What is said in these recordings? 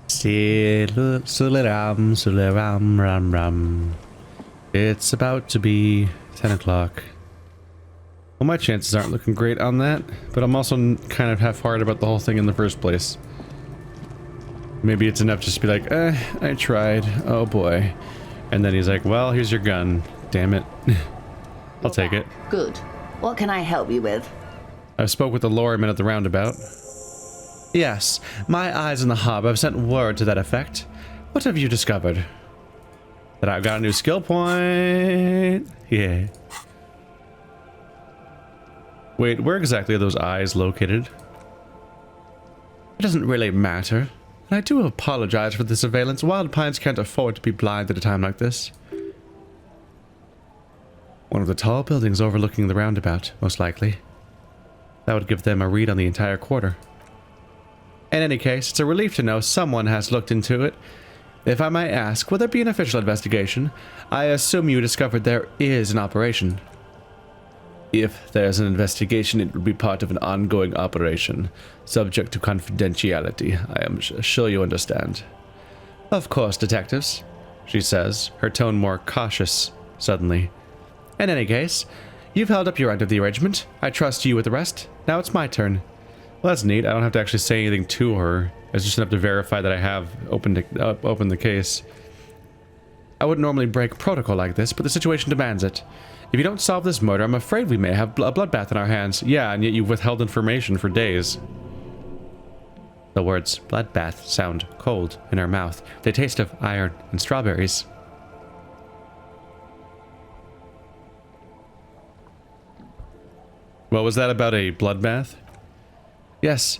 Suliram, suliram, ram, ram. It's about to be 10 o'clock. Well, my chances aren't looking great on that, but I'm also kind of half-hearted about the whole thing in the first place. Maybe it's enough just to be like, I tried. Oh boy. And then he's like, well, here's your gun. Damn it. I'll take it. Good. What can I help you with? I spoke with the lorryman at the roundabout. Yes, my eyes in the hub have sent word to that effect. What have you discovered? That I've got a new skill point. Yeah. Wait, where exactly are those eyes located? It doesn't really matter. And I do apologize for the surveillance. Wild Pines can't afford to be blind at a time like this. One of the tall buildings overlooking the roundabout, most likely. That would give them a read on the entire quarter. In any case, it's a relief to know someone has looked into it. If I might ask, will there be an official investigation? I assume you discovered there is an operation. If there's an investigation, it would be part of an ongoing operation, subject to confidentiality. I am sure you understand. Of course, detectives, she says, her tone more cautious, suddenly. In any case, you've held up your end of the arrangement. I trust you with the rest. Now it's my turn. Well, that's neat. I don't have to actually say anything to her. I just have to verify that I have opened the case. I wouldn't normally break protocol like this, but the situation demands it. If you don't solve this murder, I'm afraid we may have a bloodbath in our hands. Yeah, and yet you've withheld information for days. The words bloodbath sound cold in her mouth. They taste of iron and strawberries. What was that about a bloodbath? Yes.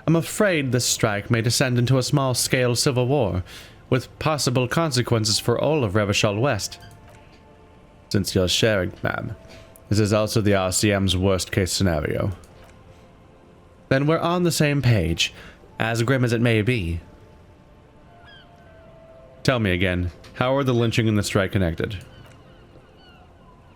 I'm afraid this strike may descend into a small-scale civil war, with possible consequences for all of Revachol West. Since you're sharing, ma'am, this is also the RCM's worst-case scenario. Then we're on the same page, as grim as it may be. Tell me again, how are the lynching and the strike connected?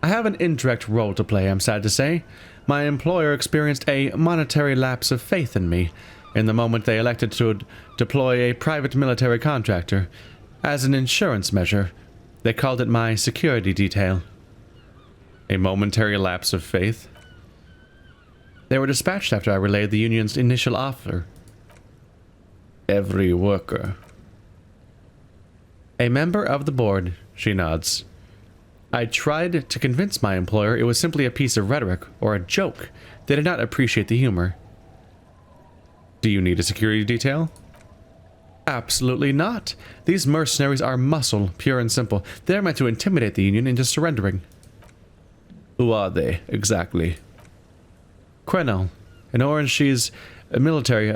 I have an indirect role to play, I'm sad to say. My employer experienced a monetary lapse of faith in me in the moment they elected to deploy a private military contractor. As an insurance measure, they called it my security detail. A momentary lapse of faith? They were dispatched after I relayed the union's initial offer. Every worker. A member of the board, she nods. I tried to convince my employer it was simply a piece of rhetoric or a joke. They did not appreciate the humor. Do you need a security detail? Absolutely not. These mercenaries are muscle, pure and simple. They're meant to intimidate the Union into surrendering. Who are they, exactly? Crenel, an Orange a military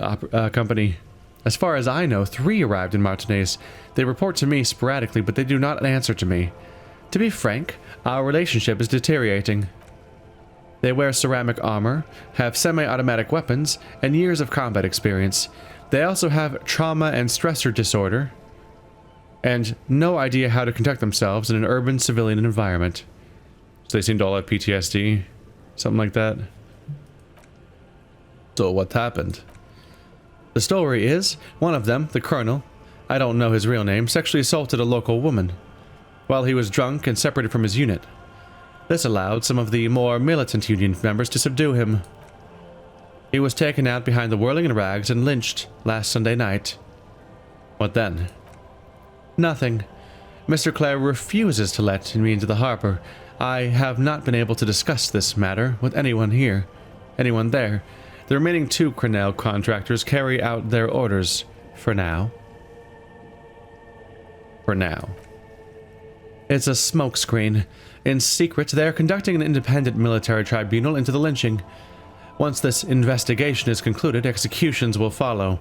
company. As far as I know, 3 arrived in Martinez. They report to me sporadically, but they do not answer to me. To be frank, our relationship is deteriorating. They wear ceramic armor, have semi-automatic weapons, and years of combat experience. They also have trauma and stressor disorder, and no idea how to conduct themselves in an urban civilian environment. So they seem to all have PTSD, something like that. So what happened? The story is, one of them, the colonel, I don't know his real name, sexually assaulted a local woman while he was drunk and separated from his unit. This allowed some of the more militant Union members to subdue him. He was taken out behind the whirling rags and lynched last Sunday night. What then? Nothing. Mr. Clare refuses to let me into the harbor. I have not been able to discuss this matter with anyone there. The remaining 2 Crenel contractors carry out their orders for now. It's a smokescreen. In secret, they are conducting an independent military tribunal into the lynching. Once this investigation is concluded, executions will follow.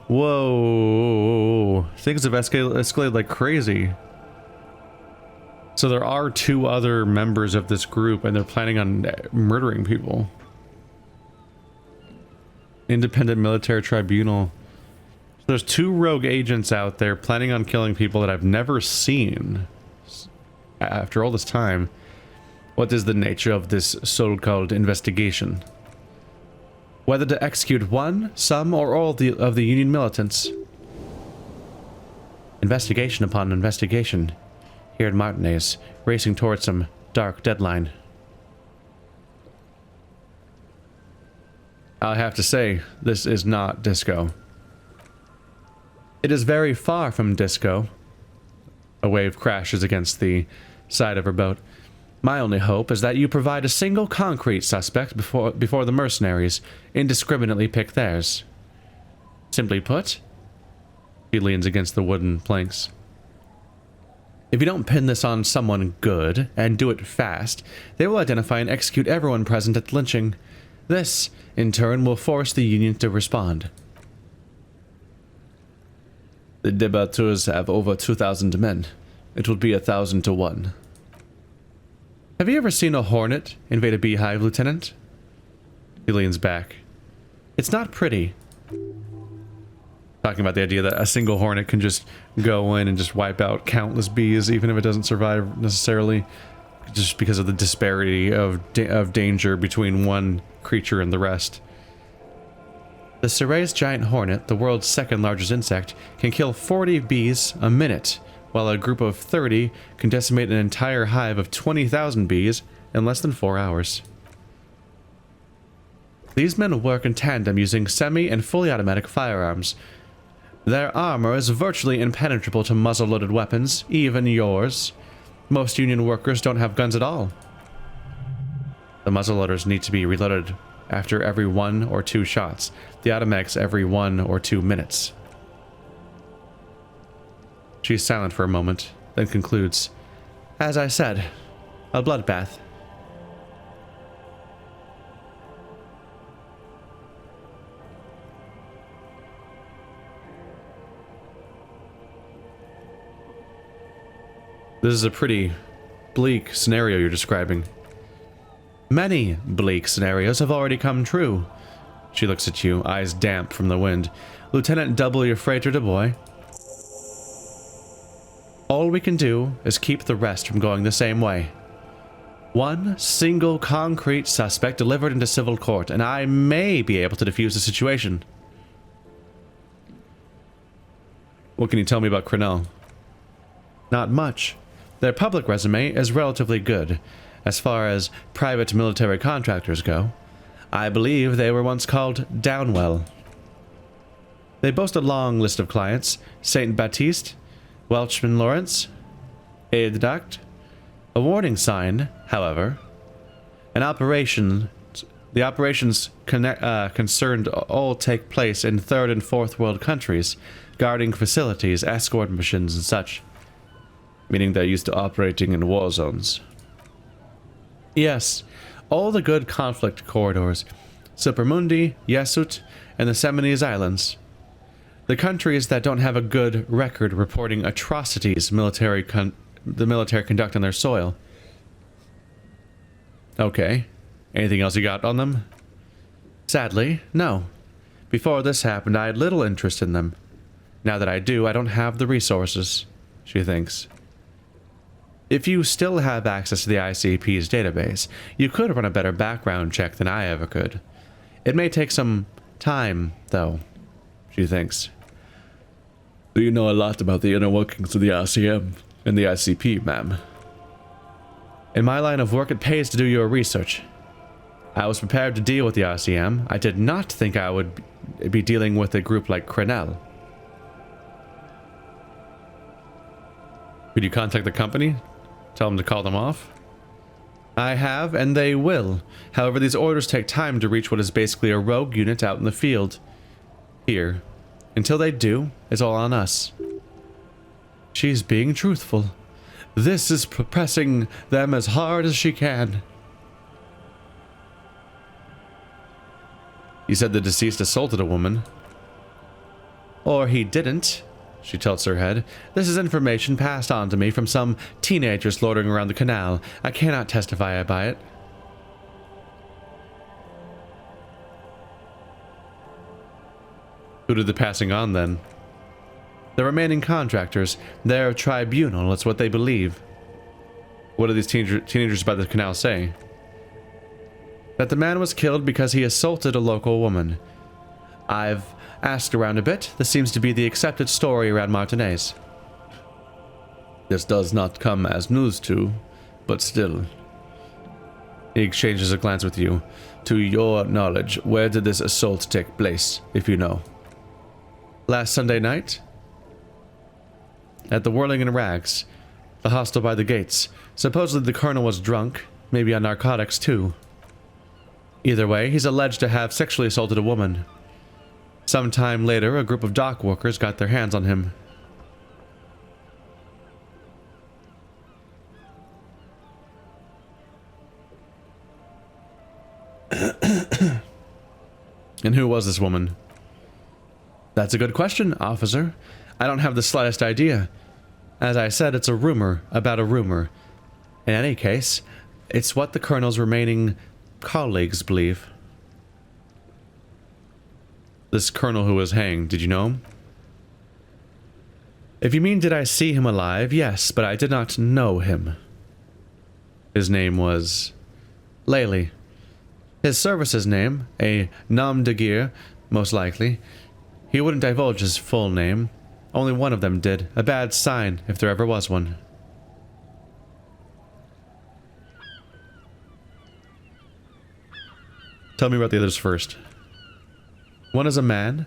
Whoa. Things have escalated like crazy. So there are 2 other members of this group, and they're planning on murdering people. Independent military tribunal. There's 2 rogue agents out there planning on killing people that I've never seen. After all this time, what is the nature of this so-called investigation? Whether to execute one, some, or all of the Union militants. Investigation upon investigation here in Martinez, racing towards some dark deadline. I have to say, this is not disco. It is very far from disco. A wave crashes against the side of her boat. My only hope is that you provide a single concrete suspect before the mercenaries indiscriminately pick theirs. Simply put, he leans against the wooden planks. If you don't pin this on someone good and do it fast, they will identify and execute everyone present at the lynching. This, in turn, will force the Union to respond. The debatteurs have over 2,000 men. It will be 1,000 to 1. Have you ever seen a hornet invade a beehive, Lieutenant? He leans back. It's not pretty. Talking about the idea that a single hornet can just go in and just wipe out countless bees, even if it doesn't survive necessarily, just because of the disparity of danger between one creature and the rest. The Surrey's giant hornet, the world's second largest insect, can kill 40 bees a minute, while a group of 30 can decimate an entire hive of 20,000 bees in less than 4 hours. These men work in tandem using semi- and fully automatic firearms. Their armor is virtually impenetrable to muzzle-loaded weapons, even yours. Most Union workers don't have guns at all. The muzzleloaders need to be reloaded after every 1 or 2 shots, the automatics every 1 or 2 minutes. She's silent for a moment, then concludes, "As I said, a bloodbath." This is a pretty bleak scenario you're describing. Many bleak scenarios have already come true. She looks at you, eyes damp from the wind. Lieutenant W. Frater du Bois. All we can do is keep the rest from going the same way. One single concrete suspect delivered into civil court, and I may be able to defuse the situation. What can you tell me about Crenell? Not much. Their public resume is relatively good. As far as private military contractors go, I believe they were once called Downwell. They boast a long list of clients: St. Baptiste, Welchman Lawrence, Aeduct. A warning sign, however, the operations concerned all take place in third and fourth world countries, guarding facilities, escort missions and such. Meaning they're used to operating in war zones. Yes, all the good conflict corridors, Supermundi, Yesut, and the Seminoles Islands. The countries that don't have a good record reporting atrocities the military conduct on their soil. Okay, anything else you got on them? Sadly, no. Before this happened, I had little interest in them. Now that I do, I don't have the resources, she thinks. If you still have access to the ICP's database, you could run a better background check than I ever could. It may take some time, though, she thinks. Do you know a lot about the inner workings of the RCM and the ICP, ma'am? In my line of work, it pays to do your research. I was prepared to deal with the RCM. I did not think I would be dealing with a group like Crenell. Could you contact the company? Tell them to call them off? I have, and they will. However, these orders take time to reach what is basically a rogue unit out in the field. Here. Until they do, it's all on us. She's being truthful. This is pressing them as hard as she can. You said the deceased assaulted a woman. Or he didn't. She tilts her head. This is information passed on to me from some teenagers loitering around the canal. I cannot testify by it. Who did the passing on, then? The remaining contractors. Their tribunal, it's what they believe. What do these teenagers by the canal say? That the man was killed because he assaulted a local woman. I've asked around a bit. This seems to be the accepted story around Martinez. This does not come as news to, but still. He exchanges a glance with you. To your knowledge, where did this assault take place, if you know? Last Sunday night? At the Whirling in Rags, the hostel by the gates. Supposedly the colonel was drunk, maybe on narcotics too. Either way, he's alleged to have sexually assaulted a woman. Sometime later, a group of dock workers got their hands on him. And who was this woman? That's a good question, officer. I don't have the slightest idea. As I said, it's a rumor about a rumor. In any case, it's what the colonel's remaining colleagues believe. This colonel who was hanged, did you know him? If you mean did I see him alive, yes, but I did not know him. His name was Laley. His service's name, a nom de guerre, most likely. He wouldn't divulge his full name. Only one of them did. A bad sign, if there ever was one. Tell me about the others first. One is a man.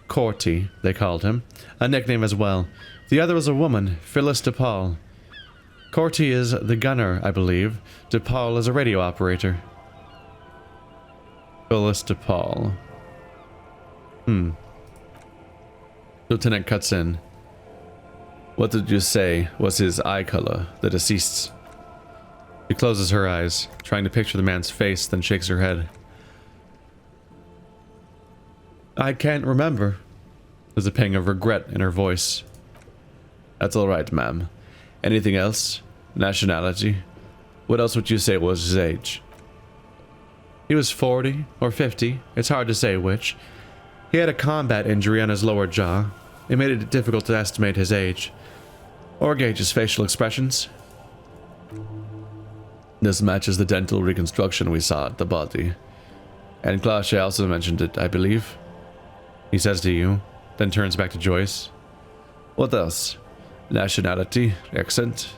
Corty, they called him. A nickname as well. The other was a woman, Phyllis DePaul. Corty is the gunner, I believe. DePaul is a radio operator. Phyllis DePaul. Lieutenant cuts in. What did you say was his eye color, the deceased's? She closes her eyes, trying to picture the man's face, then shakes her head. I can't remember. There's a pang of regret in her voice. That's all right, ma'am. Anything else? Nationality? What else would you say was his age? He was 40 or 50. It's hard to say which. He had a combat injury on his lower jaw. It made it difficult to estimate his age. Or gauge his facial expressions. This matches the dental reconstruction we saw at the body. And Clashe also mentioned it, I believe. He says to you, then turns back to Joyce. What else? Nationality? Accent?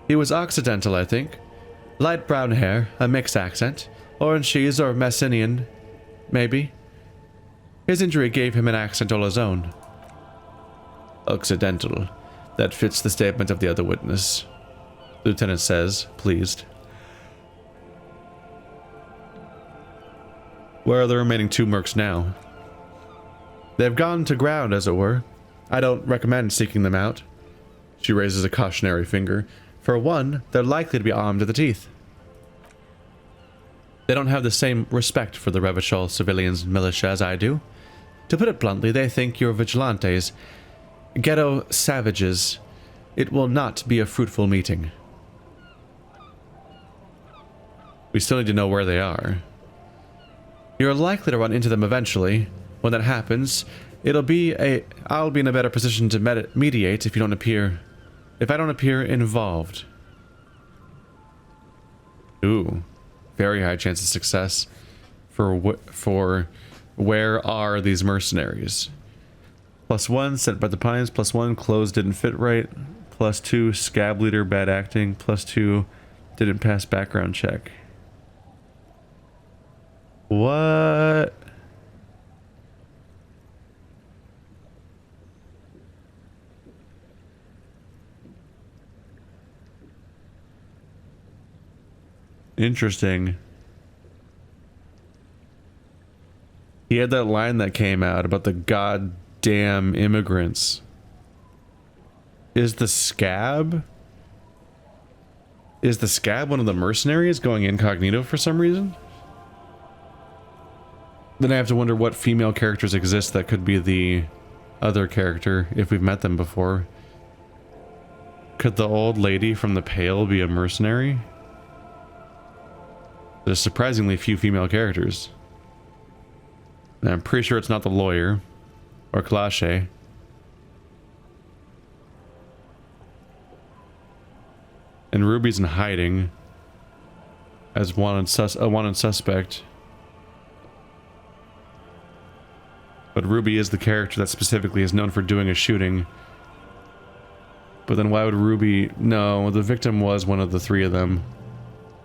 He was Occidental, I think. Light brown hair, a mixed accent. Orange cheese or Messinian, maybe. His injury gave him an accent all his own. Occidental. That fits the statement of the other witness. The lieutenant says, pleased. Where are the remaining two mercs now? They've gone to ground, as it were. I don't recommend seeking them out. She raises a cautionary finger. For one, they're likely to be armed to the teeth. They don't have the same respect for the Revachol civilians militia as I do. To put it bluntly, they think you're vigilantes, ghetto savages. It will not be a fruitful meeting. We still need to know where they are. You're likely to run into them eventually. When that happens, I'll be in a better position to mediate if I don't appear involved. Ooh, very high chance of success for where are these mercenaries? +1 sent by the Pines, +1 clothes didn't fit right, +2 scab leader bad acting, +2 didn't pass background check. What? Interesting. He had that line that came out about the goddamn immigrants. Is the scab one of the mercenaries going incognito for some reason? Then I have to wonder what female characters exist that could be the other character if we've met them before. Could the old lady from the Pale be a mercenary? There's surprisingly few female characters. And I'm pretty sure it's not the lawyer or Clashe. And Ruby's in hiding as a wanted suspect. But Ruby is the character that specifically is known for doing a shooting But then why would Ruby... No, the victim was one of the three of them.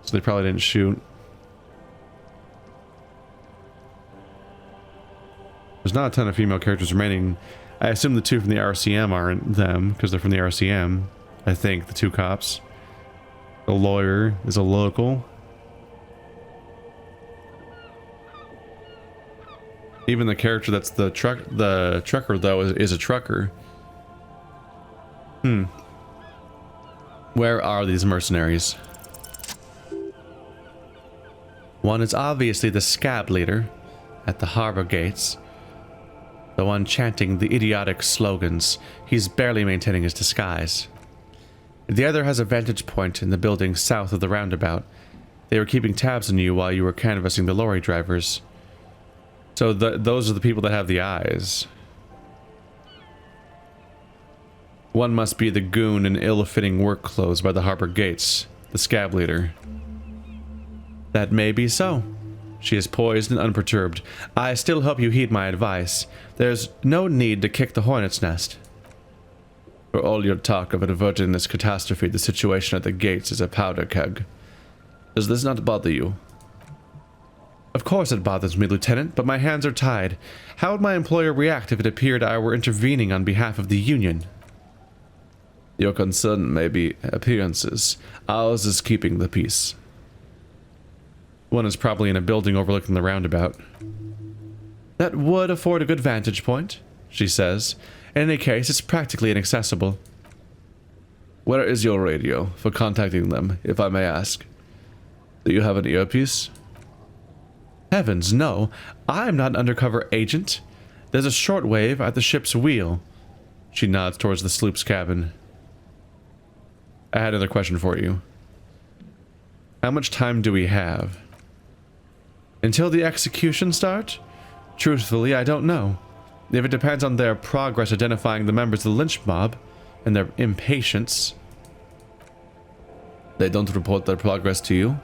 So they probably didn't shoot. There's not a ton of female characters remaining. I assume the two from the RCM aren't them, because they're from the RCM. I think, the two cops. The lawyer is a local. Even the character that's the trucker, though, is a trucker. Where are these mercenaries? One is obviously the scab leader at the harbor gates. The one chanting the idiotic slogans. He's barely maintaining his disguise. The other has a vantage point in the building south of the roundabout. They were keeping tabs on you while you were canvassing the lorry drivers. So those are the people that have the eyes. One must be the goon in ill-fitting work clothes by the harbor gates, the scab leader. That may be so. She is poised and unperturbed. I still hope you heed my advice. There's no need to kick the hornet's nest. For all your talk of averting this catastrophe, the situation at the gates is a powder keg. Does this not bother you? Of course it bothers me, Lieutenant, but my hands are tied. How would my employer react if it appeared I were intervening on behalf of the Union? Your concern may be appearances. Ours is keeping the peace. One is probably in a building overlooking the roundabout. That would afford a good vantage point, she says. In any case, it's practically inaccessible. Where is your radio for contacting them, if I may ask? Do you have an earpiece? Heavens, no. I'm not an undercover agent. There's a shortwave at the ship's wheel. She nods towards the sloop's cabin. I had another question for you. How much time do we have? Until the execution start? Truthfully, I don't know. If it depends on their progress identifying the members of the lynch mob, and their impatience. They don't report their progress to you?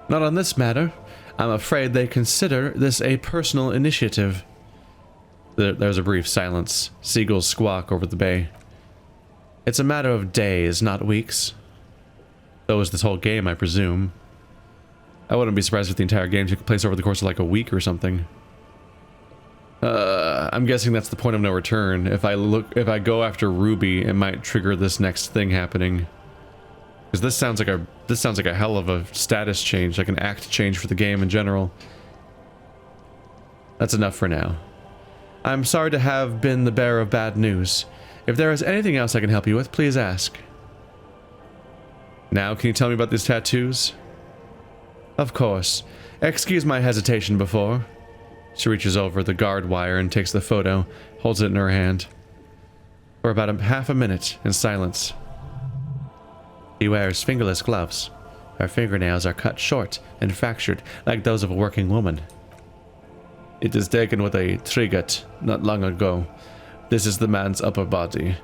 Not on this matter. I'm afraid they consider this a personal initiative. There's a brief silence. Seagulls squawk over the bay. It's a matter of days, not weeks. So is this whole game, I presume. I wouldn't be surprised if the entire game took place over the course of like a week or something. I'm guessing that's the point of no return. If I go after Ruby, it might trigger this next thing happening. Because this sounds like a hell of a status change, like an act change for the game in general. That's enough for now. I'm sorry to have been the bearer of bad news. If there is anything else I can help you with, please ask. Now, can you tell me about these tattoos? Of course. Excuse my hesitation before. She reaches over the guard wire and takes the photo, holds it in her hand. For about half a minute, in silence. He wears fingerless gloves. Her fingernails are cut short and fractured, like those of a working woman. It is taken with a trigot not long ago. This is the man's upper body.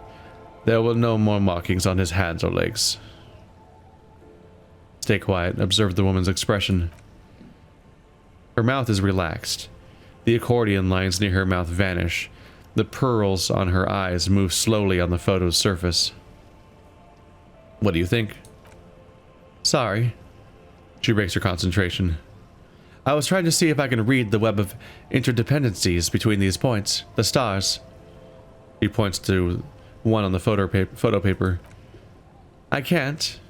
There were no more markings on his hands or legs. Stay quiet. Observe the woman's expression. Her mouth is relaxed. The accordion lines near her mouth vanish. The pearls on her eyes move slowly on the photo's surface. What do you think? Sorry. She breaks her concentration. I was trying to see if I can read the web of interdependencies between these points, the stars. He points to one on the photo paper. I can't,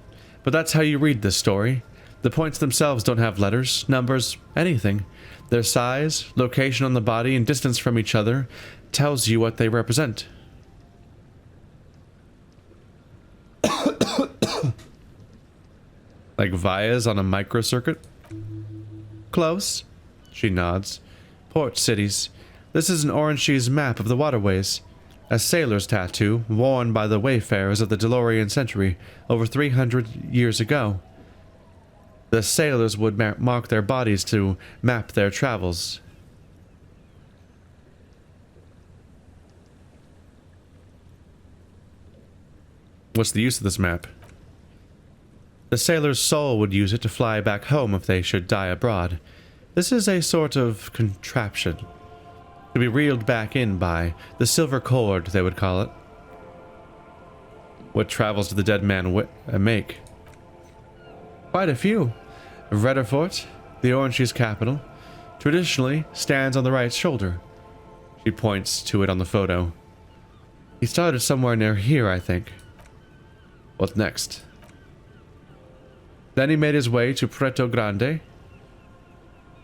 but that's how you read this story. The points themselves don't have letters, numbers, anything. Their size, location on the body, and distance from each other tells you what they represent. Like vias on a microcircuit? Close. She nods. Port cities. This is an Orangey's map of the waterways. A sailor's tattoo worn by the wayfarers of the DeLorean century over 300 years ago. The sailors would mark their bodies to map their travels. What's the use of this map? The sailor's soul would use it to fly back home if they should die abroad. This is a sort of contraption. To be reeled back in by the silver cord, they would call it. What travels do the dead man make? Quite a few. Redderfort, the Orange's capital, traditionally stands on the right shoulder. She points to it on the photo. He started somewhere near here, I think. What next? Then he made his way to Preto Grande,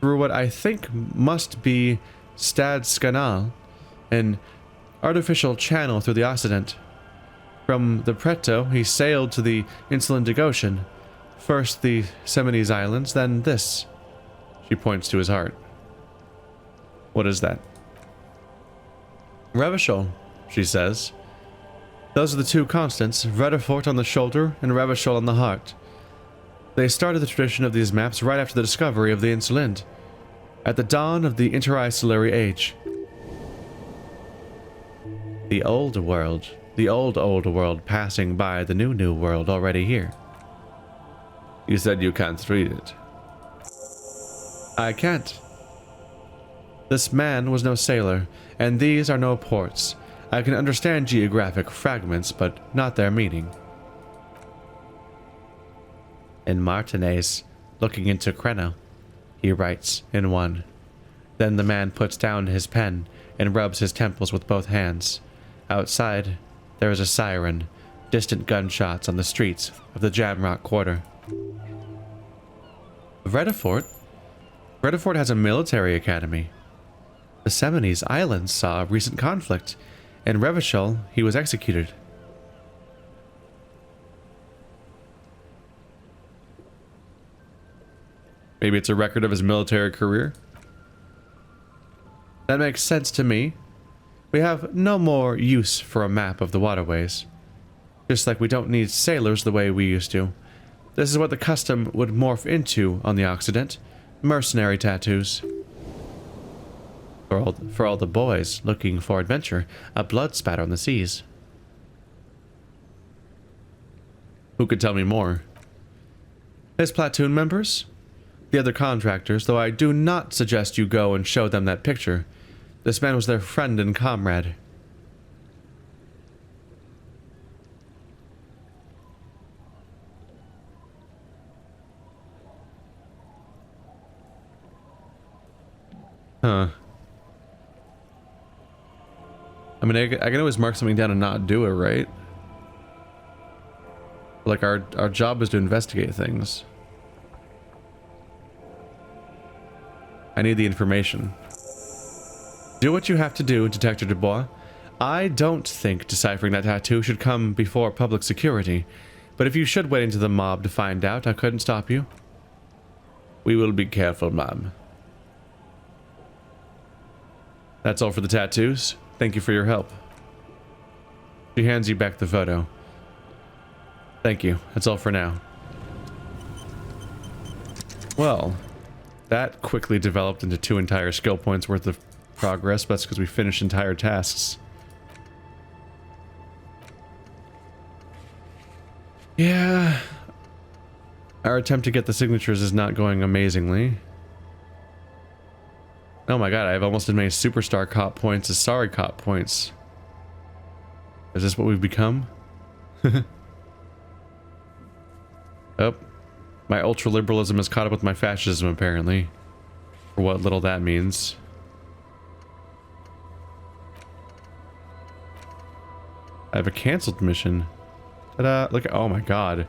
through what I think must be Stadscanal, an artificial channel through the Occident. From the Preto, he sailed to the Insulindic Ocean, first the Semines Islands, then this. She points to his heart. What is that? Revachol, she says. Those are the two constants, Redderfort on the shoulder and Revachol on the heart. They started the tradition of these maps right after the discovery of the Insulind, at the dawn of the Interinsulary Age. The old world, the old world passing by the new world already here. You said you can't read it. I can't. This man was no sailor, and these are no ports. I can understand geographic fragments, but not their meaning. In Martinez, looking into Creno, he writes in one. Then the man puts down his pen and rubs his temples with both hands. Outside, there is a siren, distant gunshots on the streets of the Jamrock Quarter. Redderfort? Redderfort has a military academy. The Semines Islands saw a recent conflict. In Revachol, he was executed. Maybe it's a record of his military career? That makes sense to me. We have no more use for a map of the waterways. Just like we don't need sailors the way we used to. This is what the custom would morph into on the Occident. Mercenary tattoos. For all the boys looking for adventure, a blood spatter on the seas. Who could tell me more? His platoon members? The other contractors, though I do not suggest you go and show them that picture. This man was their friend and comrade. Huh. I mean, I can always mark something down and not do it, right? Like, our job is to investigate things. I need the information. Do what you have to do, Detective Dubois. I don't think deciphering that tattoo should come before public security, but if you should wait into the mob to find out, I couldn't stop you. We will be careful, ma'am. That's all for the tattoos. Thank you for your help. She hands you back the photo. Thank you. That's all for now. Well, that quickly developed into 2 entire skill points worth of progress, but that's because we finished entire tasks. Yeah. Our attempt to get the signatures is not going amazingly. Oh my god, I have almost as many superstar cop points as sorry cop points. Is this what we've become? Oh. My ultra-liberalism has caught up with my fascism, apparently. For what little that means. I have a cancelled mission. Ta-da! Look, oh my god.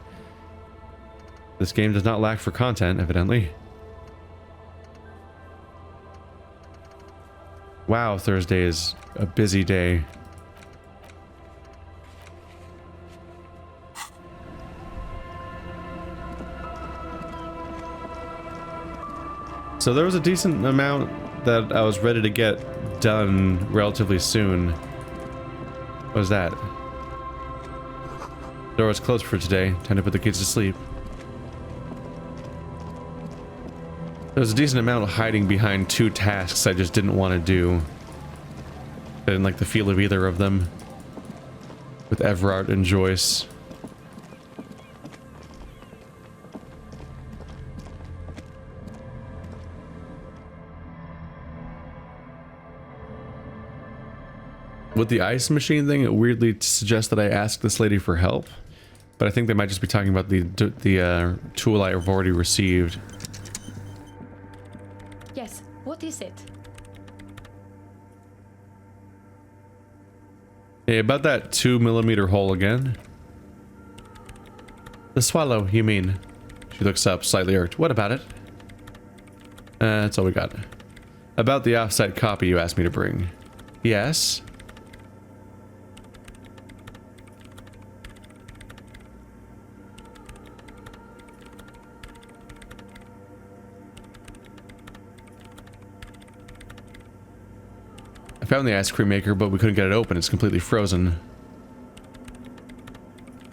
This game does not lack for content, evidently. Wow, Thursday is a busy day. So there was a decent amount that I was ready to get done relatively soon. What was that? Door is closed for today. Time to put the kids to sleep. There was a decent amount of hiding behind 2 tasks I just didn't want to do. I didn't like the feel of either of them. With Everard and Joyce. With the ice machine thing, it weirdly suggests that I ask this lady for help. But I think they might just be talking about the tool I have already received. Yes, what is it? Hey, about that 2mm hole again. The swallow, you mean? She looks up, slightly irked. What about it? That's all we got. About the offsite copy you asked me to bring. Yes? I found the ice cream maker, but we couldn't get it open. It's completely frozen.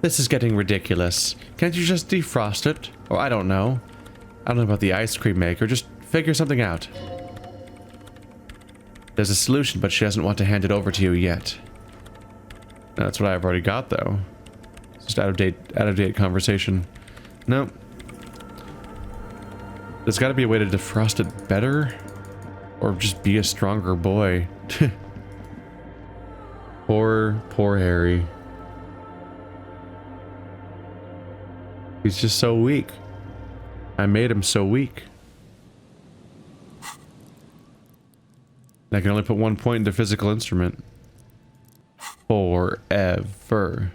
This is getting ridiculous. Can't you just defrost it? Or I don't know. I don't know about the ice cream maker. Just figure something out. There's a solution, but she doesn't want to hand it over to you yet. That's what I've already got, though. It's just out of date conversation. No. There's got to be a way to defrost it better, or just be a stronger boy. Poor Harry. He's just so weak. I made him so weak. And I can only put 1 point into physical instrument. Forever.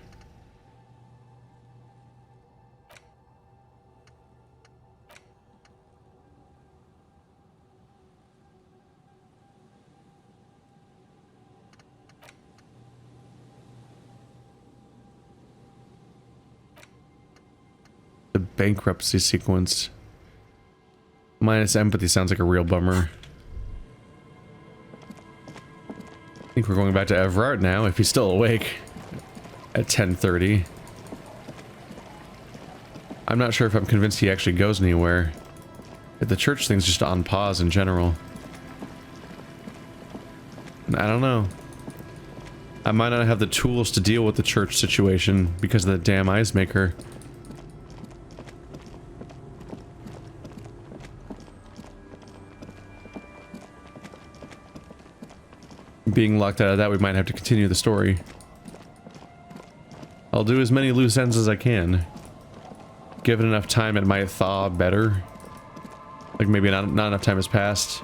The bankruptcy sequence. Minus empathy sounds like a real bummer. I think we're going back to Everard now, if he's still awake. At 10:30. I'm not sure if I'm convinced he actually goes anywhere. The church thing's just on pause in general. I don't know. I might not have the tools to deal with the church situation because of the damn ice maker. Being locked out of that, we might have to continue the story. I'll do as many loose ends as I can. Given enough time, it might thaw better. Like maybe not enough time has passed.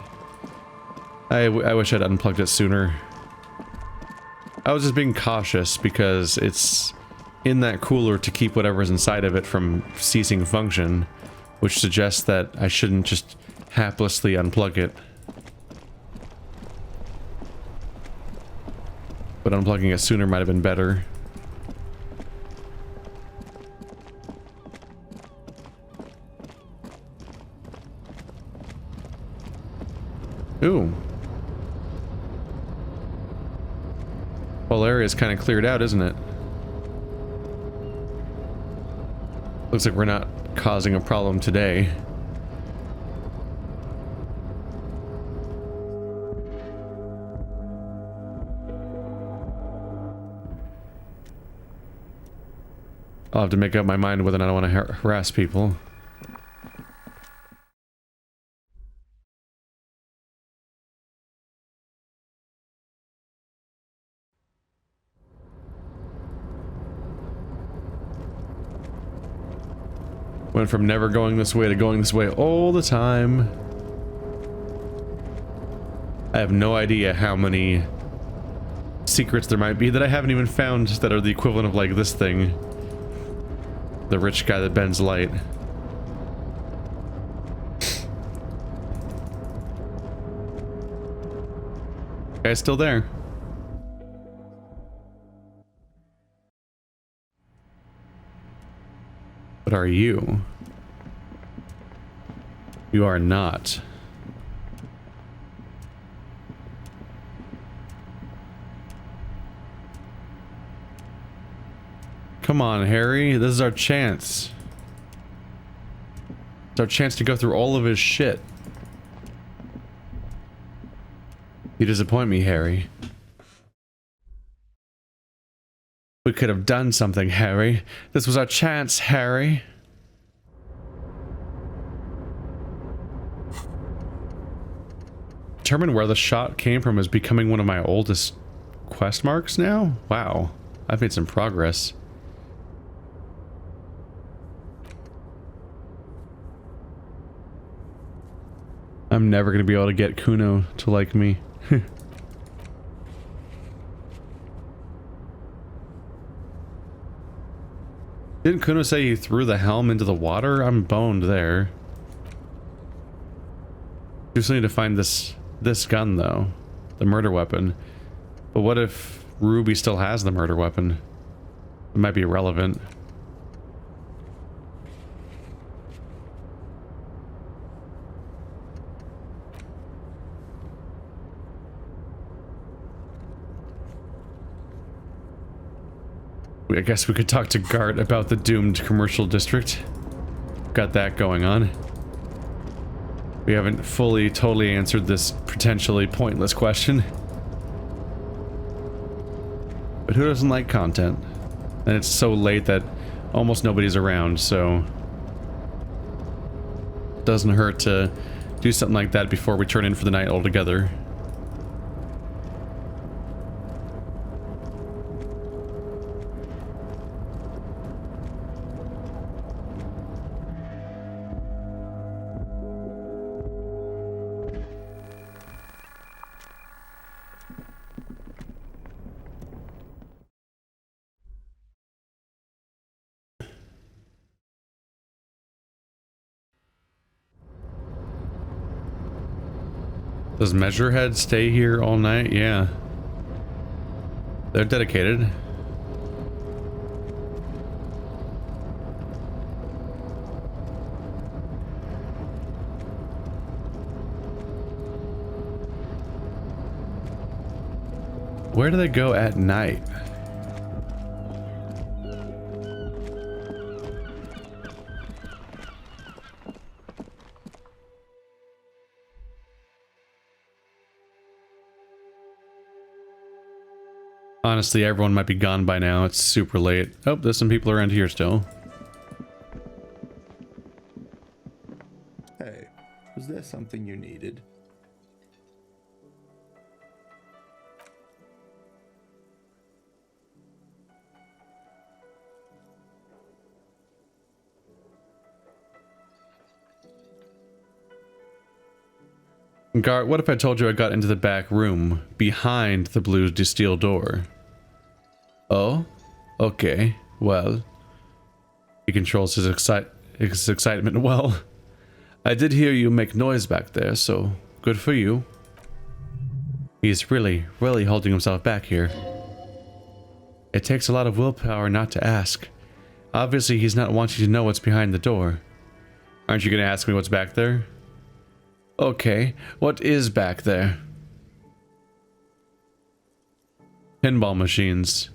I wish I'd unplugged it sooner. I was just being cautious because it's in that cooler to keep whatever's inside of it from ceasing function, which suggests that I shouldn't just haplessly unplug it. But unplugging it sooner might have been better. Ooh. Whole area's kind of cleared out, isn't it? Looks like we're not causing a problem today. I'll have to make up my mind whether or not I want to harass people. Went from never going this way to going this way all the time. I have no idea how many secrets there might be that I haven't even found that are the equivalent of like this thing. The rich guy that bends light. Guy's still there. What are you? You are not. Come on, Harry. This is our chance. It's our chance to go through all of his shit. You disappoint me, Harry. We could have done something, Harry. This was our chance, Harry. Determine where the shot came from is becoming one of my oldest quest marks now? Wow. I've made some progress. I'm never going to be able to get Kuno to like me. Didn't Kuno say he threw the helm into the water? I'm boned there. We still need to find this gun, though. The murder weapon. But what if Ruby still has the murder weapon? It might be irrelevant. I guess we could talk to Gart about the doomed commercial district. Got that going on. We haven't totally answered this potentially pointless question. But who doesn't like content? And it's so late that almost nobody's around, so... doesn't hurt to do something like that before we turn in for the night altogether. Does Measurehead stay here all night? Yeah. They're dedicated. Where do they go at night? Honestly, everyone might be gone by now. It's super late. Oh, there's some people around here still. Hey, was there something you needed? Gart, what if I told you I got into the back room behind the blue steel door? Oh? Okay. Well. He controls his excitement well. I did hear you make noise back there, so good for you. He's really holding himself back here. It takes a lot of willpower not to ask. Obviously, he's not wanting to know what's behind the door. Aren't you going to ask me what's back there? Okay, what is back there? Pinball machines.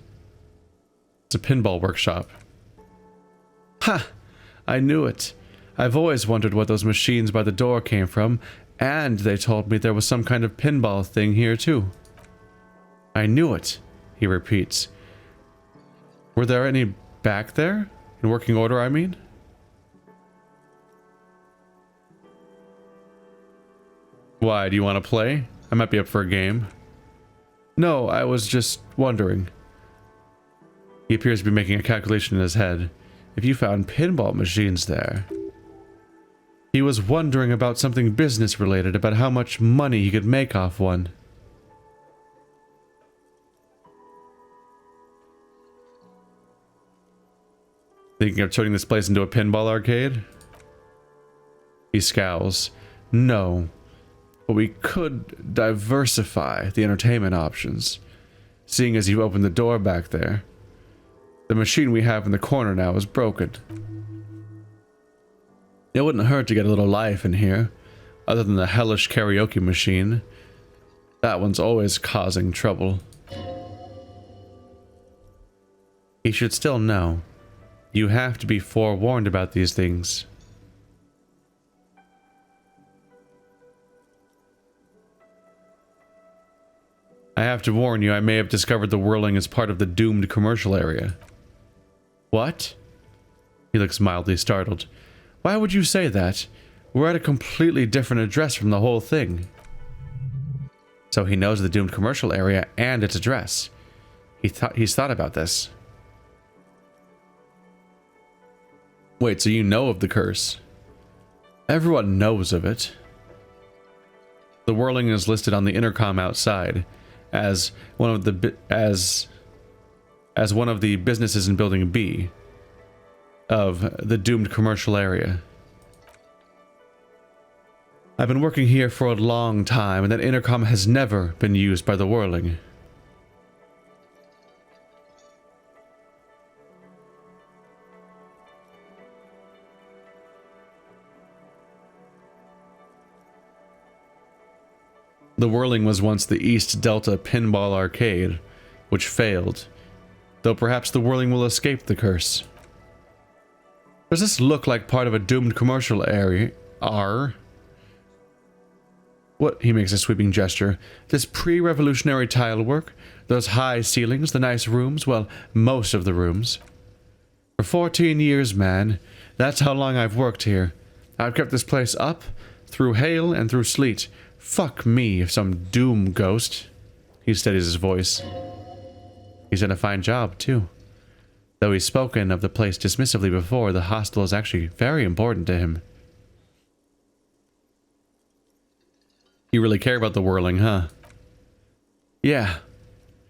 It's a pinball workshop. Ha! I knew it. I've always wondered what those machines by the door came from, and they told me there was some kind of pinball thing here too. I knew it, he repeats. Were there any back there? In working order, I mean? Why, do you want to play? I might be up for a game. No, I was just wondering. He appears to be making a calculation in his head. If you found pinball machines there... He was wondering about something business related, about how much money he could make off one. Thinking of turning this place into a pinball arcade? He scowls. No. But we could diversify the entertainment options, seeing as you opened the door back there. The machine we have in the corner now is broken. It wouldn't hurt to get a little life in here, other than the hellish karaoke machine. That one's always causing trouble. He should still know. You have to be forewarned about these things. I have to warn you, I may have discovered the whirling as part of the doomed commercial area. What? He looks mildly startled. Why would you say that? We're at a completely different address from the whole thing. So he knows the doomed commercial area and its address. He's thought about this. Wait, so you know of the curse? Everyone knows of it. The whirling is listed on the intercom outside as one of the businesses in building B of the doomed commercial area. I've been working here for a long time, and that intercom has never been used by the whirling. The whirling was once the East Delta Pinball Arcade, which failed, though perhaps the whirling will escape the curse. Does this look like part of a doomed commercial area? What? He makes a sweeping gesture. This pre-revolutionary tile work, those high ceilings, the nice rooms, well, most of the rooms. For 14 years, man, that's how long I've worked here. I've kept this place up, through hail and through sleet. Fuck me if some doom ghost. He steadies his voice. He's done a fine job, too. Though he's spoken of the place dismissively before, the hostel is actually very important to him. You really care about the whirling, huh? Yeah,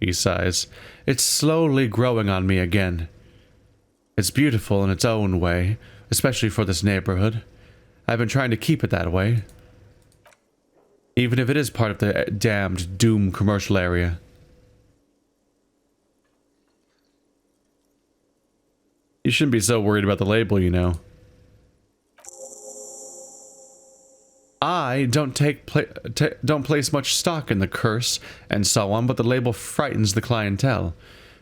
he sighs. It's slowly growing on me again. It's beautiful in its own way, especially for this neighborhood. I've been trying to keep it that way. Even if it is part of the damned doom commercial area. You shouldn't be so worried about the label, you know. I don't place much stock in the curse and so on, but the label frightens the clientele.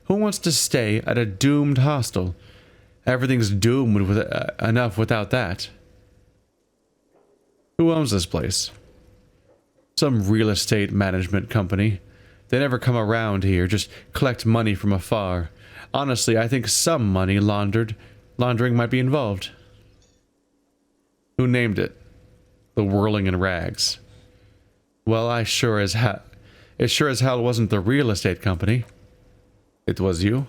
Who wants to stay at a doomed hostel? Everything's doomed enough without that. Who owns this place? Some real estate management company. They never come around here, just collect money from afar. Honestly, I think some money laundering might be involved. Who named it? The Whirling in Rags. Well, it sure as hell wasn't the real estate company. It was you?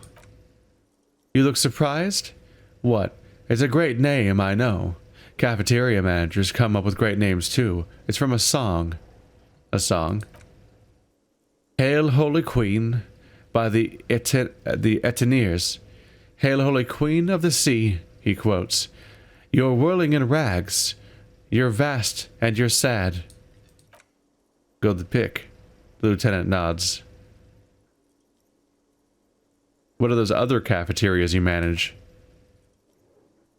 You look surprised? What? It's a great name, I know. Cafeteria managers come up with great names too. It's from a song. A song? Hail Holy Queen by the Etineers. Hail Holy Queen of the Sea, he quotes. You're whirling in rags. You're vast and you're sad. Go the pick. The lieutenant nods. What are those other cafeterias you manage?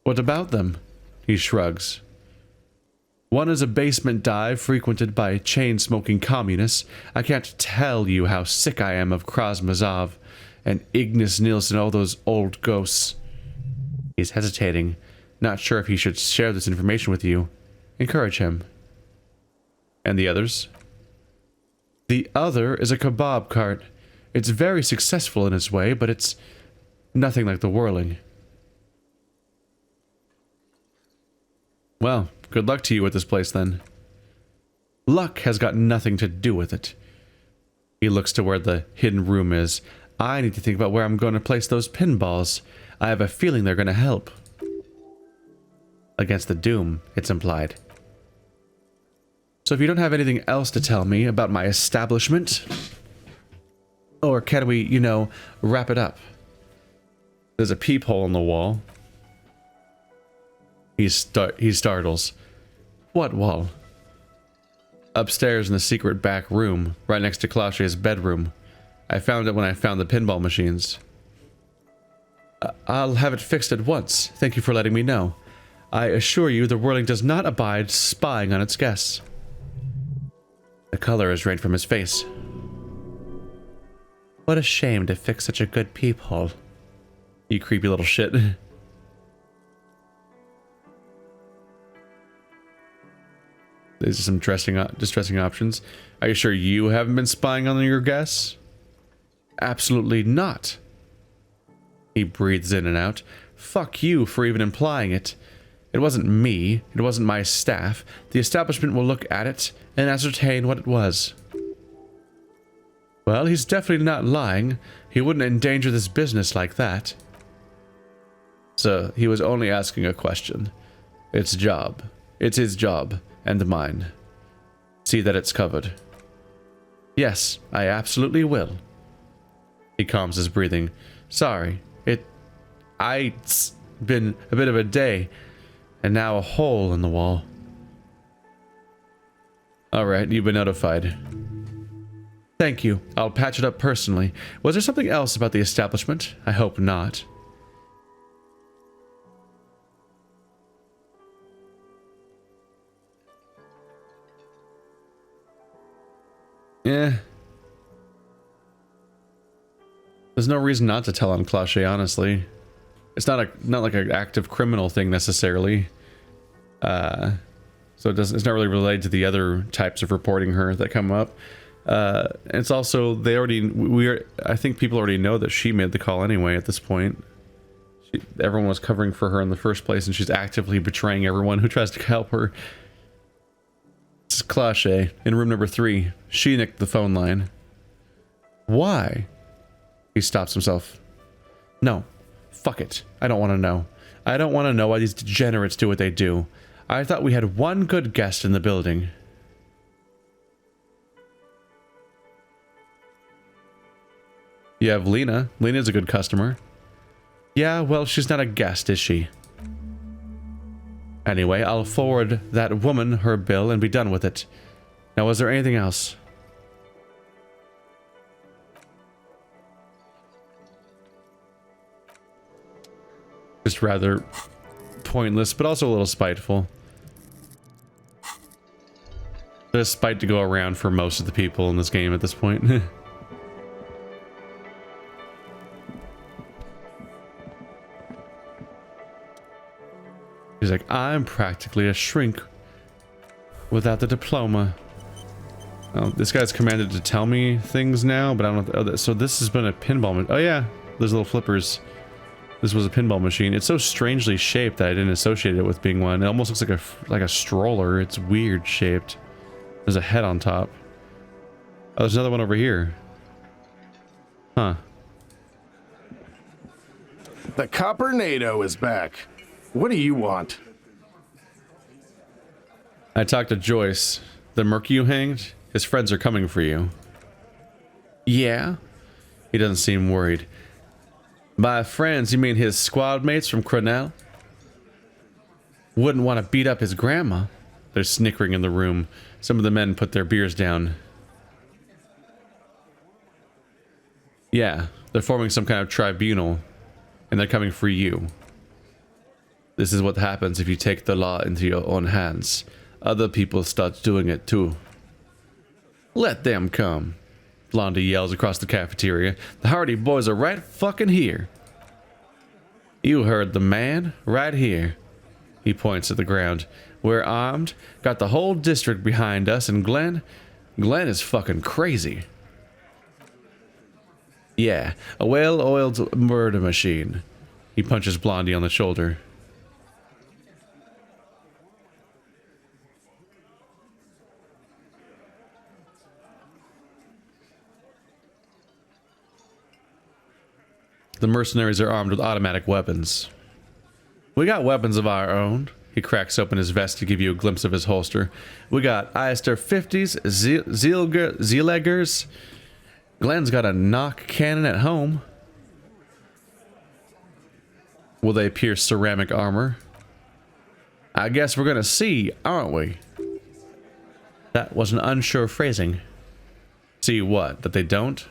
What about them? He shrugs. One is a basement dive frequented by chain-smoking communists. I can't tell you how sick I am of Krasmazov and Ignis Nilsson, all those old ghosts. He's hesitating, not sure if he should share this information with you. Encourage him. And the others? The other is a kebab cart. It's very successful in its way, but it's nothing like the whirling. Well, good luck to you at this place, then. Luck has got nothing to do with it. He looks to where the hidden room is. I need to think about where I'm going to place those pinballs. I have a feeling they're going to help. Against the doom, it's implied. So if you don't have anything else to tell me about my establishment, or can we, you know, wrap it up? There's a peephole in the wall. He startles. What wall? Upstairs in the secret back room, right next to Clochier's bedroom. I found it when I found the pinball machines. I'll have it fixed at once. Thank you for letting me know. I assure you the whirling does not abide spying on its guests. The color has drained from his face. What a shame to fix such a good peephole. You creepy little shit. These are some distressing options. Are you sure you haven't been spying on your guests? Absolutely not. He breathes in and out. Fuck you for even implying it. It wasn't me. It wasn't my staff. The establishment will look at it and ascertain what it was. Well, he's definitely not lying. He wouldn't endanger this business like that. So, he was only asking a question. It's job. It's his job, and mine. See that it's covered. Yes, I absolutely will. He calms his breathing. Sorry, it's been a bit of a day, and now a hole in the wall. Alright, you've been notified. Thank you. I'll patch it up personally. Was there something else about the establishment? I hope not. Yeah. There's no reason not to tell on Cloche, honestly. It's not like an active criminal thing necessarily. So it's not really related to the other types of reporting her that come up. It's also I think people already know that she made the call anyway at this point. Everyone was covering for her in the first place, and she's actively betraying everyone who tries to help her. This is Cloche in room number 3. She nicked the phone line. Why? He stops himself. No. Fuck it. I don't want to know. I don't want to know why these degenerates do what they do. I thought we had one good guest in the building. You have Lena. Lena's a good customer. Yeah, well, she's not a guest, is she? Anyway, I'll forward that woman her bill and be done with it. Now, was there anything else? Just rather pointless, but also a little spiteful. There's spite to go around for most of the people in this game at this point. He's like, I'm practically a shrink without the diploma. Oh, this guy's commanded to tell me things now, but I don't know. So this has been a pinball. Oh yeah, those little flippers. This was a pinball machine. It's so strangely shaped that I didn't associate it with being one. It almost looks like a stroller. It's weird shaped. There's a head on top. Oh, there's another one over here. Huh. The Copper-nado is back. What do you want? I talked to Joyce. The merc you hanged? His friends are coming for you. Yeah? He doesn't seem worried. By friends, you mean his squad mates from Cronell? Wouldn't want to beat up his grandma. There's snickering in the room. Some of the men put their beers down. Yeah, they're forming some kind of tribunal, and they're coming for you. This is what happens if you take the law into your own hands. Other people start doing it too. Let them come. Blondie yells across the cafeteria. The Hardy boys are right fucking here. You heard the man, right here. He points at the ground. We're armed, got the whole district behind us, and Glenn is fucking crazy. Yeah, a well-oiled murder machine. He punches Blondie on the shoulder. The mercenaries are armed with automatic weapons. We got weapons of our own. He cracks open his vest to give you a glimpse of his holster. We got Eister 50s, Zeelegers. Glenn's got a knock cannon at home. Will they pierce ceramic armor? I guess we're gonna see, aren't we? That was an unsure phrasing. See what? That they don't?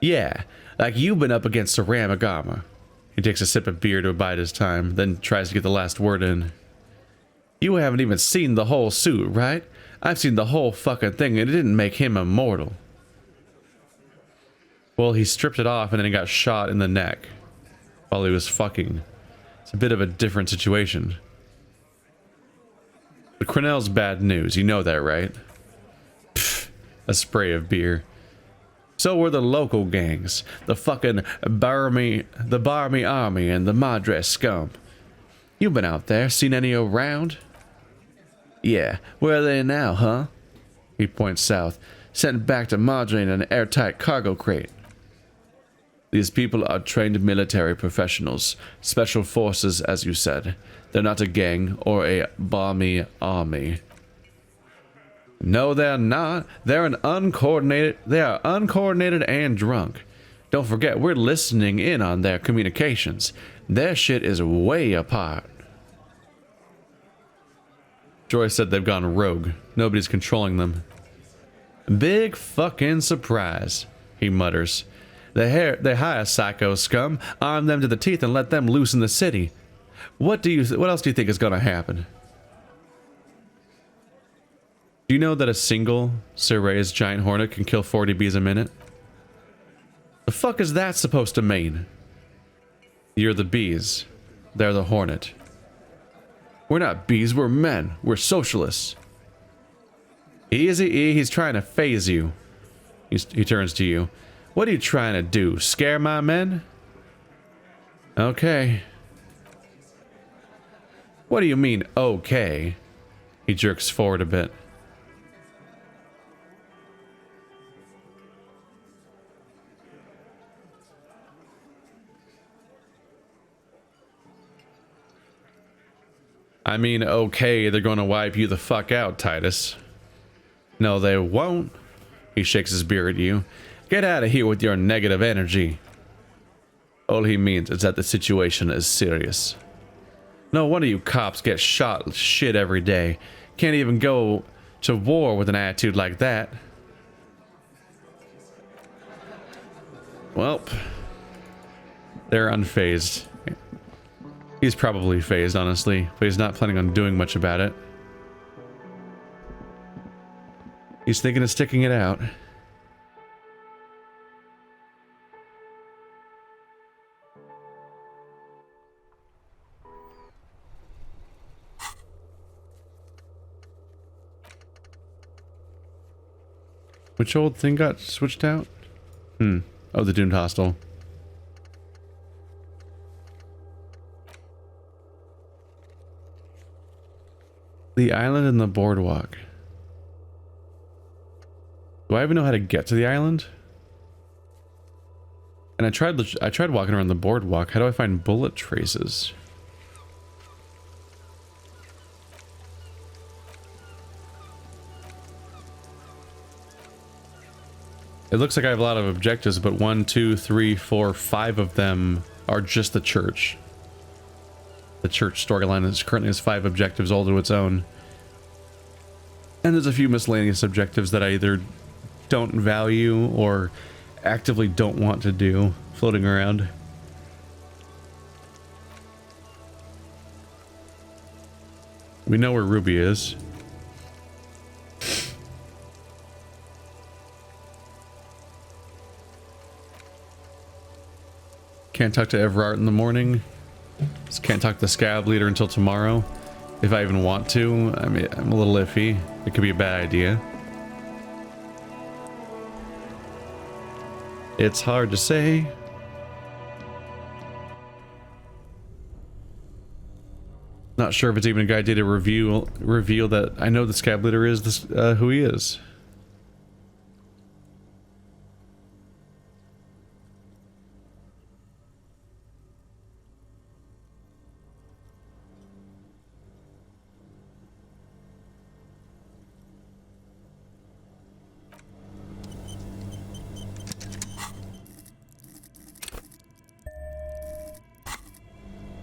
Yeah. Like you've been up against ceramic armor. He takes a sip of beer to bide his time, then tries to get the last word in. You haven't even seen the whole suit, right? I've seen the whole fucking thing, and it didn't make him immortal. Well, he stripped it off, and then he got shot in the neck while he was fucking. It's a bit of a different situation. But Cronell's bad news, you know that, right? Pfft, a spray of beer. So were the local gangs, the fucking Barmy Army and the Madras scum. You been out there, seen any around? Yeah, where are they now, huh? He points south. sent back to Madrid in an airtight cargo crate. These people are trained military professionals, special forces, as you said. They're not a gang or a balmy army. No, they're not. They are uncoordinated and drunk. Don't forget, we're listening in on their communications. Their shit is way apart. Joy said they've gone rogue. Nobody's controlling them. Big fucking surprise, he mutters. They hire psycho scum, arm them to the teeth, and let them loose in the city. What else do you think is gonna happen? Do you know that a single Sir Ray's giant hornet can kill 40 bees a minute? The fuck is that supposed to mean? You're the bees. They're the hornet. We're not bees, we're men. We're socialists. Easy E, he's trying to phase you. He turns to you. What are you trying to do? Scare my men? Okay. What do you mean, okay? He jerks forward a bit. I mean, okay, they're gonna wipe you the fuck out, Titus. No, they won't. He shakes his beer at you. Get out of here with your negative energy. All he means is that the situation is serious. No wonder you cops get shot shit every day. Can't even go to war with an attitude like that. Welp. They're unfazed. He's probably phased, honestly, but he's not planning on doing much about it. He's thinking of sticking it out. Which old thing got switched out? Oh, the doomed hostel. The island and the boardwalk. Do I even know how to get to the island? And I tried walking around the boardwalk. How do I find bullet traces? It looks like I have a lot of objectives, but 1, 2, 3, 4, 5 of them are just the church. The church storyline is currently has 5 objectives all to its own. And there's a few miscellaneous objectives that I either don't value or actively don't want to do floating around. We know where Ruby is. Can't talk to Everard in the morning. Just can't talk to the scab leader until tomorrow. If I even want to. I mean, I'm a little iffy. It could be a bad idea. It's hard to say. Not sure if it's even a good idea to reveal that I know the scab leader is this, who he is.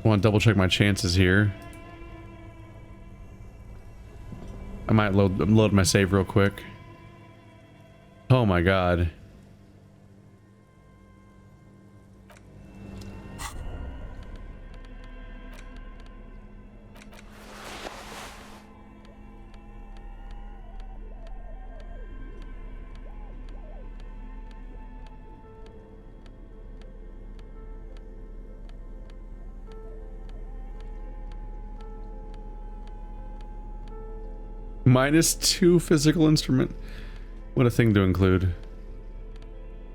I want to double check my chances here. I might load my save real quick. Oh my god. -2 physical instrument. What a thing to include.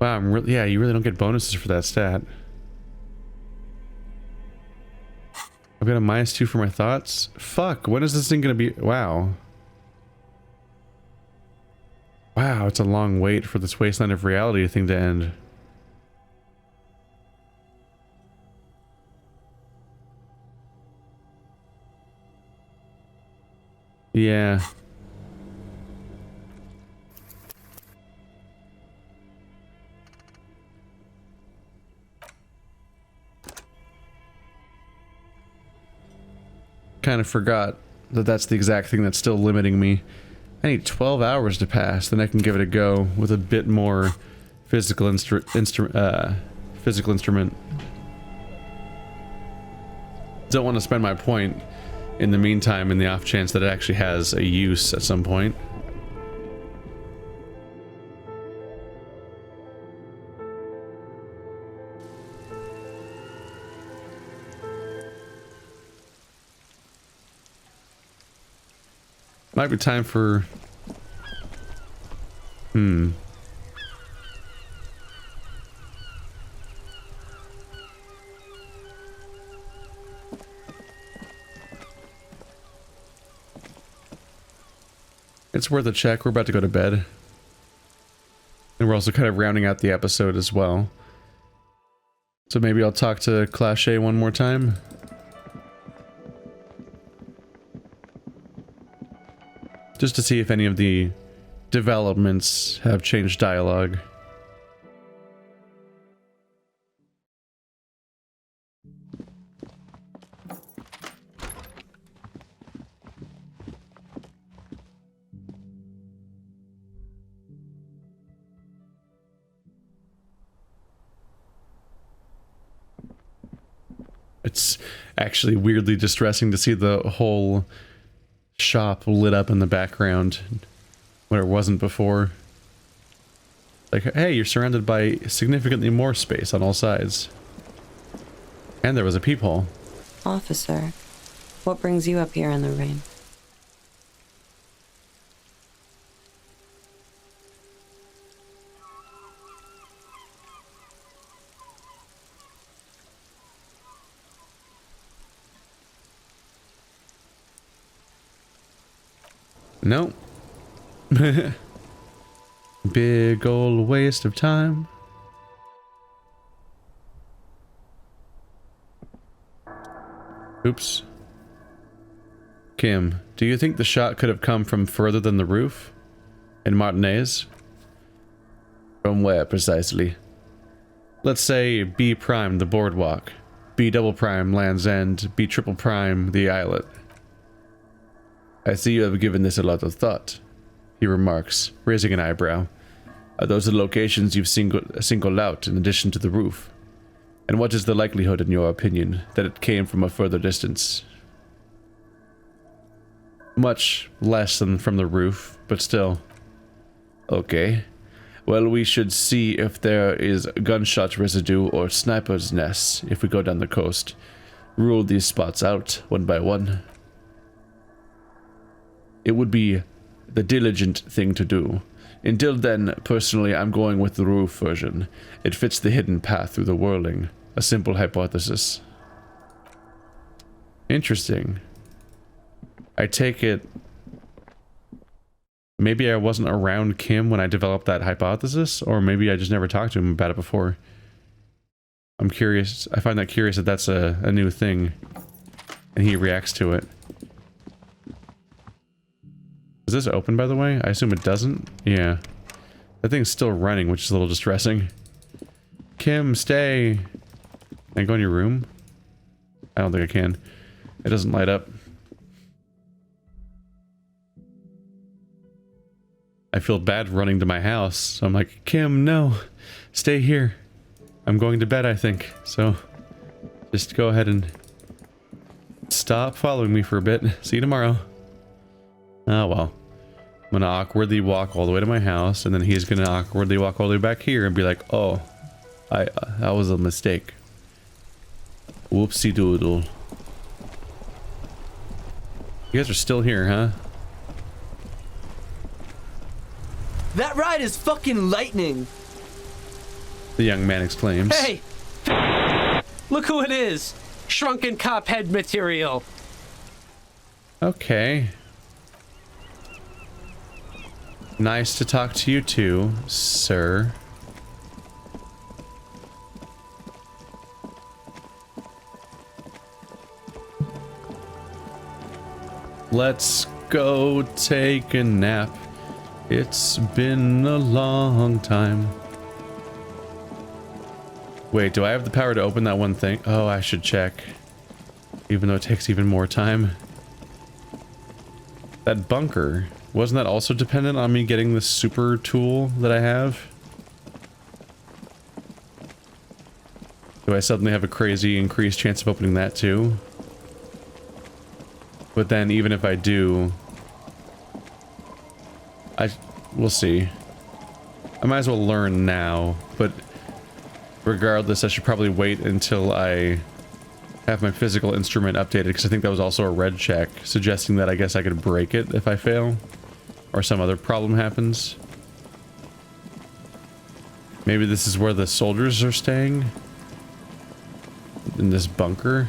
Wow, yeah, you really don't get bonuses for that stat. I've got a -2 for my thoughts. Fuck, when is this thing gonna be? Wow. Wow, it's a long wait for this wasteland of reality thing to end. Yeah. Kind of forgot that that's the exact thing that's still limiting me. I need 12 hours to pass, then I can give it a go with a bit more physical physical instrument. Don't want to spend my point in the meantime in the off chance that it actually has a use at some point. Might be time for... It's worth a check. We're about to go to bed. And we're also kind of rounding out the episode as well. So maybe I'll talk to Clache one more time. Just to see if any of the developments have changed dialogue. It's actually weirdly distressing to see the whole shop lit up in the background when it wasn't before. Like, hey, you're surrounded by significantly more space on all sides. And there was a peephole. Officer, what brings you up here in the rain? No. Big old waste of time. Oops. Kim, do you think the shot could have come from further than the roof? In Martinez? From where precisely? Let's say B prime the boardwalk, B double prime Land's End, B triple prime the islet. I see you have given this a lot of thought, he remarks, raising an eyebrow. Are those the locations you've singled out in addition to the roof? And what is the likelihood, in your opinion, that it came from a further distance? Much less than from the roof, but still. Okay. Well, we should see if there is gunshot residue or sniper's nests if we go down the coast. Rule these spots out, one by one. It would be the diligent thing to do. Until then, personally, I'm going with the roof version. It fits the hidden path through the whirling. A simple hypothesis. Interesting. I take it... Maybe I wasn't around Kim when I developed that hypothesis, or maybe I just never talked to him about it before. I'm curious. I find that curious that that's a new thing. And he reacts to it. Is this open, by the way? I assume it doesn't? Yeah. That thing's still running, which is a little distressing. Kim, stay! Can I go in your room? I don't think I can. It doesn't light up. I feel bad running to my house, so I'm like, Kim, no! Stay here. I'm going to bed, I think, so... Just go ahead and... Stop following me for a bit. See you tomorrow. Oh well. I'm gonna awkwardly walk all the way to my house, and then he's gonna awkwardly walk all the way back here and be like, oh, that was a mistake. Whoopsie doodle. You guys are still here, huh? That ride is fucking lightning! The young man exclaims. Hey! Look who it is! Shrunken cop head material! Nice to talk to you too, sir. Let's go take a nap. It's been a long time. Wait, do I have the power to open that one thing? Oh, I should check. Even though it takes even more time. That bunker, wasn't that also dependent on me getting the super tool that I have? Do I suddenly have a crazy increased chance of opening that too? But then even if I do, we'll see. I might as well learn now, but regardless, I should probably wait until I have my physical instrument updated, because I think that was also a red check, suggesting that I guess I could break it if I fail, or some other problem happens. Maybe this is where the soldiers are staying? In this bunker?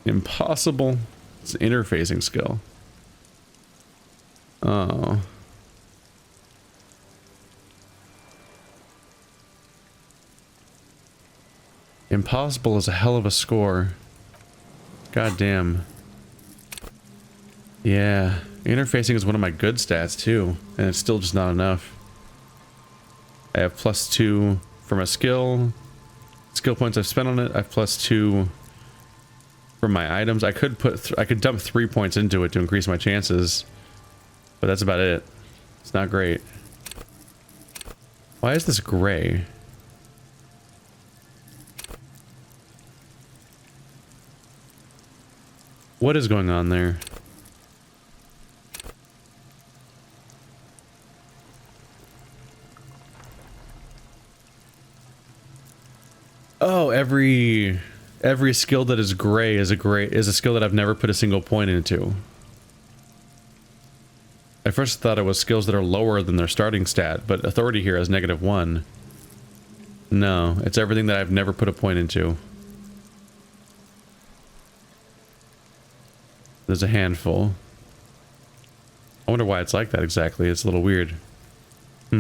Impossible. It's an interfacing skill. Oh. Impossible is a hell of a score. God damn. Yeah. Interfacing is one of my good stats too, and it's still just not enough. I have +2 for my skill. Skill points I've spent on it. I have +2 for my items. I could dump 3 points into it to increase my chances, but that's about it. It's not great. Why is this gray? What is going on there? Oh, every skill that is gray is a skill that I've never put a single point into. I first thought it was skills that are lower than their starting stat, but authority here has -1. No, it's everything that I've never put a point into. There's a handful. I wonder why it's like that exactly. It's a little weird. I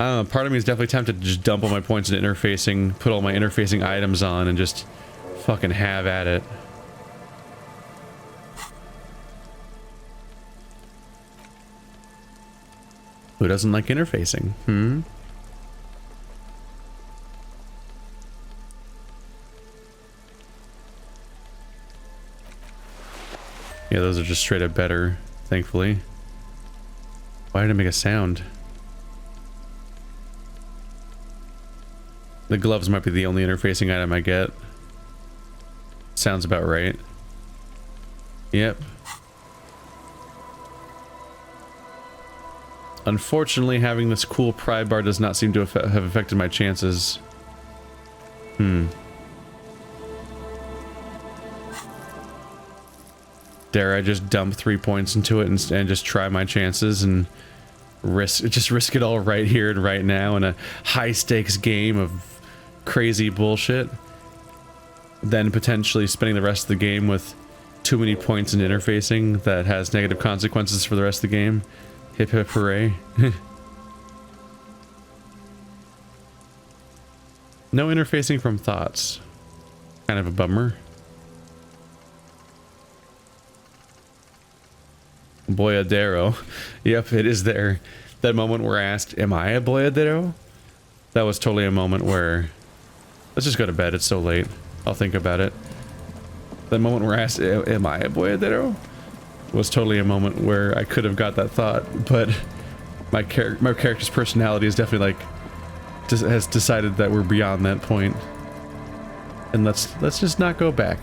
don't know, part of me is definitely tempted to just dump all my points into interfacing, put all my interfacing items on, and just fucking have at it. Who doesn't like interfacing? Yeah, those are just straight up better, thankfully. Why did it make a sound? The gloves might be the only interfacing item I get. Sounds about right. Yep. Unfortunately, having this cool pry bar does not seem to have affected my chances. Dare I just dump 3 points into it and just try my chances and risk it all right here and right now in a high stakes game of crazy bullshit, then potentially spending the rest of the game with too many points in interfacing that has negative consequences for the rest of the game. Hip hip hooray. No interfacing from thoughts. Kind of a bummer. Boyadero. Yep, it is there. That moment where I asked, am I a boyadero? That was totally a moment where... Let's just go to bed, it's so late. I'll think about it. That moment where I asked, am I a boyadero? Was totally a moment where I could have got that thought, but my character's personality is definitely like... has decided that we're beyond that point. And let's just not go back.